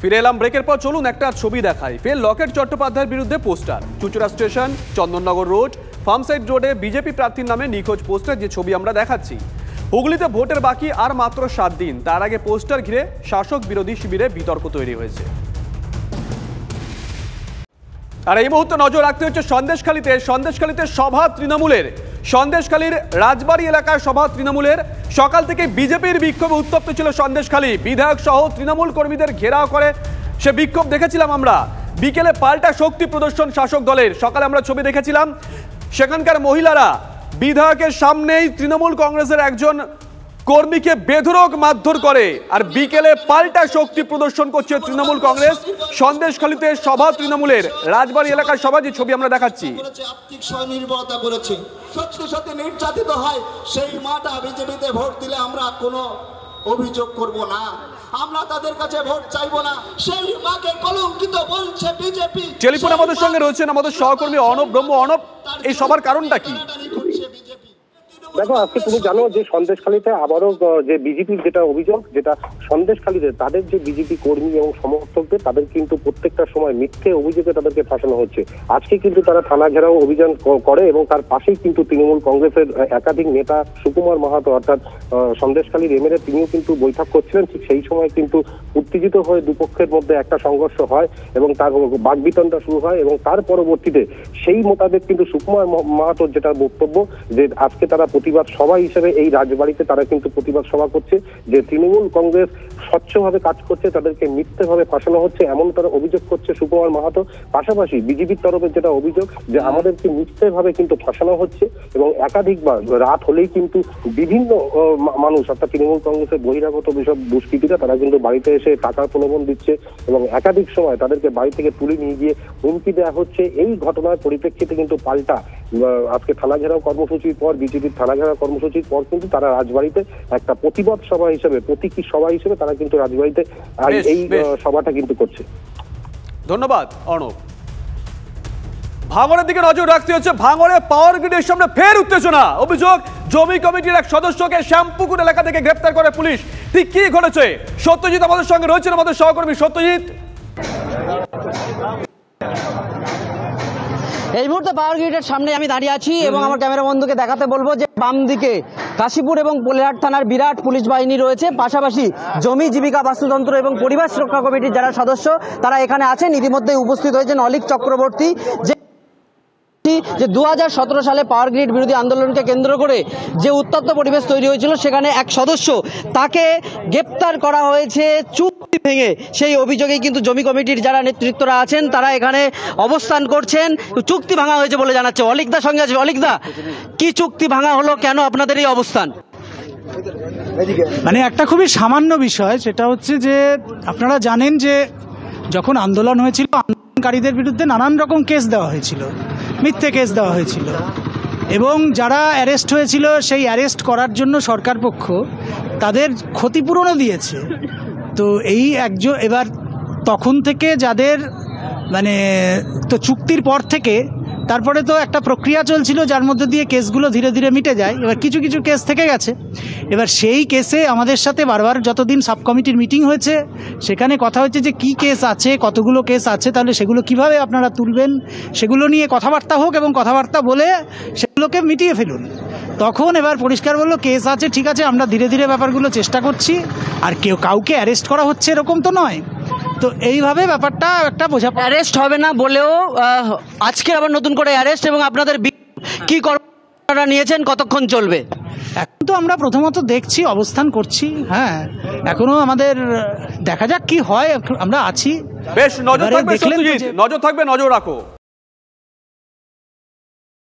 ফিরে এলাম ব্রেকের পর। চলুন একটা ছবি দেখাই। ফের লকেট চট্টোপাধ্যায়ের বিরুদ্ধে পোস্টার। চুঁচুড়া স্টেশন, চন্দননগর রোড, ফার্মসাইড রোডে বিজেপি প্রার্থীর নামে নিখোঁজ পোস্টার, যে ছবি আমরা দেখাচ্ছি। হুগলিতে ভোটের বাকি আর মাত্র 7 দিন, তার আগে পোস্টার ঘিরে শাসক বিরোধী শিবিরে বিতর্ক তৈরি হয়েছে। আর এই মুহূর্তে নজর রাখতে হচ্ছে সন্দেশখালীতে সভা তৃণমূলের। সন্দেশখালীর রাজবাড়ি এলাকার সভা তৃণমূলের। সকাল থেকে বিজেপির বিক্ষোভে উত্তপ্ত ছিল সন্দেশখালী। বিধায়ক সহ তৃণমূল কর্মীদের ঘেরাও করে সে বিক্ষোভ দেখেছিলাম আমরা। বিকেলে পাল্টা শক্তি প্রদর্শন শাসক দলের। সকালে আমরা ছবি দেখেছিলাম, সেখানকার মহিলারা বিধায়কের সামনেই তৃণমূল কংগ্রেসের একজন কর্মীকে বেধড়ক মারধর করে। আর বিকেলে পাল্টা শক্তি প্রদর্শন করছে তৃণমূল কংগ্রেস। সন্দেশখালীতে সভা তৃণমূলের, রাজবাড়ি এলাকার সভা, যে ছবি আমরা দেখাচ্ছি। আর্থিক স্বনির্ভরতা করেছে, সত্যি সত্যি নির্যাতিত হয়, সেই মাটা বিজেপিতে ভোট দিলে আমরা কোনো অভিযোগ করব না, আমরা তাদের কাছে ভোট চাইবো না। সেই মাকে কলঙ্কিত বলছে বিজেপি। টেলিফোনে আমাদের সঙ্গে রয়েছেন আমাদের সহকর্মী অনব ব্রহ্ম। অনব, এই সবার কারণটা কি? দেখো, আজকে তুমি জানো যে সন্দেশখালীতে আবারও যে বিজেপির যেটা অভিযোগ, যেটা সন্দেশখালীতে তাদের যে বিজেপি কর্মী এবং সমর্থকদের, তাদের কিন্তু প্রত্যেকটা সময় মিথ্যে অভিযোগে তাদেরকে ফাঁসানো হচ্ছে। আজকে কিন্তু তারা থানা ঘেরাও অভিযান করে এবং তার পাশেই কিন্তু তৃণমূল কংগ্রেসের একাধিক নেতা সুকুমার মাহাতো অর্থাৎ সন্দেশখালীর এমএলএ, তিনিও কিন্তু বৈঠক করছিলেন। ঠিক সেই সময় কিন্তু উত্তেজিত হয়ে দুপক্ষের মধ্যে একটা সংঘর্ষ হয় এবং তার বাকবিতণ্ডা শুরু হয় এবং তার পরবর্তীতে সেই মোতাবেক কিন্তু সুকুমার মাহাতোর যেটা বক্তব্য, যে আজকে তারা প্রতিবাদ সভা হিসেবে এই রাজবাড়িতে তারা কিন্তু প্রতিবাদ সভা করছে, যে তৃণমূল কংগ্রেস স্বচ্ছভাবে কাজ করছে, তাদেরকে মিথ্যেভাবে ফাঁসানো হচ্ছে, এমন তারা অভিযোগ করছে সুকুমার মাহাতো। পাশাপাশি বিজেপির তরফে যেটা অভিযোগ, যে আমাদেরকে মিথ্যেভাবে কিন্তু ফাঁসানো হচ্ছে এবং একাধিকবার রাত হলেই কিন্তু বিভিন্ন মানুষ অর্থাৎ তৃণমূল কংগ্রেসের বহিরাগত যেসব দুষ্কৃতীরা, তারা কিন্তু বাড়িতে এসে টাকার প্রলোভন দিচ্ছে এবং একাধিক সময় তাদেরকে বাড়ি থেকে তুলে নিয়ে গিয়ে হুমকি দেওয়া হচ্ছে। এই ঘটনার পরিপ্রেক্ষিতে কিন্তু পাল্টা আজকে থানা ঘেরাও কর্মসূচির পর, বিজেপির থানা ঘেরাও কর্মসূচির পর কিন্তু তারা রাজবাড়িতে একটা প্রতিবাদ সভা হিসেবে, প্রতীকী সভা হিসেবে তারা কিন্তু রাজবাড়িতে এই সভাটা কিন্তু করছে। ধন্যবাদ অর্ণব। ভাঙড়ের দিকে নজর রাখতে হচ্ছে। ভাঙড়ে পাওয়ার গ্রিডের সামনে ফের উত্তেজনা। অভিযোগ, জমি কমিটির এক সদস্যকে শ্যামপুকুর এলাকা থেকে গ্রেপ্তার করে পুলিশ। ঠিক কি ঘটেছে? সত্যজিৎ আমাদের সঙ্গে রয়েছেন, আমাদের সহকর্মী সত্যজিৎ। এই মুহূর্তে পাওয়ার গ্রিডের সামনে আমি দাঁড়িয়ে আছি এবং আমার ক্যামেরা বন্ধুকে দেখাতে বলবো যে বাম দিকে কাশীপুর এবং পোলেরহাট থানার বিরাট পুলিশ বাহিনী রয়েছে। পাশাপাশি জমি জীবিকা বাস্তুতন্ত্র এবং পরিবেশ রক্ষা কমিটির যারা সদস্য, তারা এখানে আছেন। ইতিমধ্যে উপস্থিত হয়েছেন অলিক চক্রবর্তী, যে 2017 সালে পাওয়ার গ্রিড বিরোধী আন্দোলনকে কেন্দ্র করে যে উত্তপ্ত পরিবেশ তৈরি হয়েছিল, সেখানে এক সদস্য তাকে গ্রেপ্তার করা হয়েছে চুক্তি ভেঙে। সেই অভিযোগেই কিন্তু জমি কমিটির যারা নেতৃত্বরা আছেন তারা এখানে অবস্থান করছেন। চুক্তি ভাঙা হয়েছে বলে জানাচ্ছে। অলিকদার সঙ্গে আছে। অলিকদা, কি চুক্তি ভাঙা হলো, কেন আপনাদের এই অবস্থান? মানে একটা খুবই সামান্য বিষয়, সেটা হচ্ছে যে আপনারা জানেন যে যখন আন্দোলন হয়েছিল, আন্দোলনকারীদের বিরুদ্ধে নানান রকম কেস দেওয়া হয়েছিল, মিথ্যে কেস দেওয়া হয়েছিল এবং যারা অ্যারেস্ট হয়েছিল সেই অ্যারেস্ট করার জন্য সরকার পক্ষ তাদের ক্ষতিপূরণও দিয়েছে। তো এই একজন এবার তখন থেকে যাদের মানে তো চুক্তির পর থেকে তারপরে তো একটা প্রক্রিয়া চলছিল যার মধ্যে দিয়ে কেসগুলো ধীরে ধীরে মিটে যায়। এবার কিছু কিছু কেস থেকে গেছে। এবার সেই কেসে আমাদের সাথে বারবার যতদিন সাব কমিটির মিটিং হয়েছে, সেখানে কথা হচ্ছে যে কি কেস আছে, কতগুলো কেস আছে, তাহলে সেগুলো কিভাবে আপনারা তুলবেন, সেগুলো নিয়ে কথাবার্তা হোক এবং কথাবার্তা বলে সেগুলোকে মিটিয়ে ফেলুন। তখন এবার পরিষ্কার বললো কেস আছে, ঠিক আছে, আমরা ধীরে ধীরে ব্যাপারগুলো চেষ্টা করছি, আর কাউকে অ্যারেস্ট করা হচ্ছে এরকম তো নয়। তো এইভাবে ব্যাপারটা একটা বোঝা। অ্যারেস্ট হবে না বলেও আজকে আবার নতুন করে অ্যারেস্ট, এবং আপনাদের কি কর্মসূচি নিয়েছেন, কতক্ষণ চলবে? এখন তো আমরা প্রথমত দেখছি, অবস্থান করছি। হ্যাঁ, এখনো আমাদের দেখা যাক কি হয়, আমরা আছি। বেশ, নজর থাকবে, নজর রাখো।